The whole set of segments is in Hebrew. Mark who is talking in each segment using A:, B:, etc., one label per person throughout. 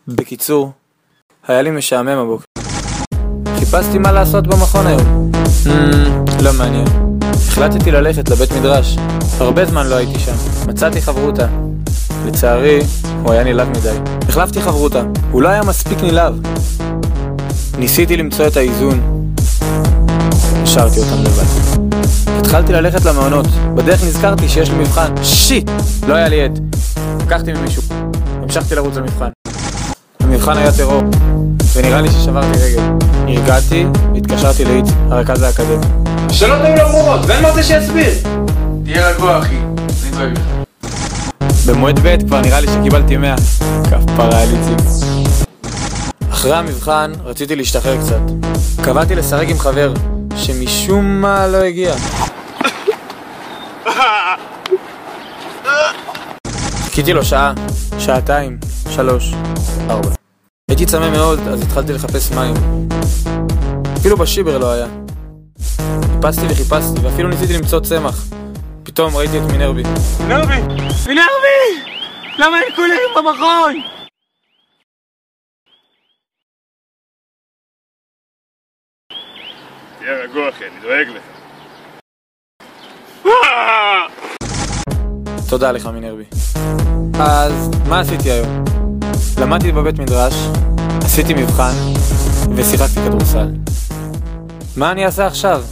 A: בקיצור, היה לי משעמם הבוקר. חיפשתי מה לעשות במכון היום. לא מעניין. החלטתי ללכת לבית מדרש. הרבה זמן לא הייתי שם. מצאתי חברותה. לצערי, הוא היה נילב מדי. החלפתי חברותה. הוא לא היה מספיק נילב. ניסיתי למצוא את האיזון. השארתי אותם לבד. התחלתי ללכת למעונות. בדרך נזכרתי שיש לי מבחן. שיט! לא היה לי עת. לקחתי ממישהו. המשכתי לרוץ למבחן. המבחן היה טרור, ונראה לי ששברתי רגל. הרגעתי והתקשרתי לאיציק, הרכז האקדמי.
B: שלא תהיו למורות, ואין מה זה שיסביר. תהיה רגוע אחי, אני דואג לך.
A: במועד ב' כבר נראה לי שקיבלתי 100. כפרה על איציק. אחרי המבחן רציתי להשתחרר קצת. קבעתי לשחק עם חבר, שמשום מה לא הגיע. חיכיתי לו שעה, שעתיים, 3, 4. הייתי צמא מאוד, אז התחלתי לחפש מים. אפילו בשיבר לא היה. חיפשתי וחיפשתי, ואפילו ניסיתי למצוא צמח. פתאום ראיתי את מינרבי.
B: מינרבי! מינרבי! למה אין כולם במכון? תהיה רגוע אחי, אני דואג לך.
A: תודה לך מינרבי. אז מה עשיתי היום? למדתי בבית מדרש, עשיתי מבחן ושיחקתי כדורסל. מה אני אעשה עכשיו?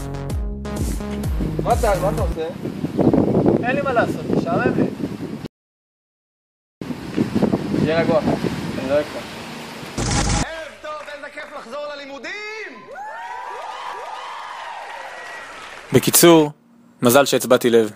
B: מה אתה עושה? אין לי מה לעשות, תשעמם לי. תהיה רגוע, אני לא אקרא. ערב טוב, איזה כיף לחזור ללימודים!
A: בקיצור, מזל שהצבעתי לב.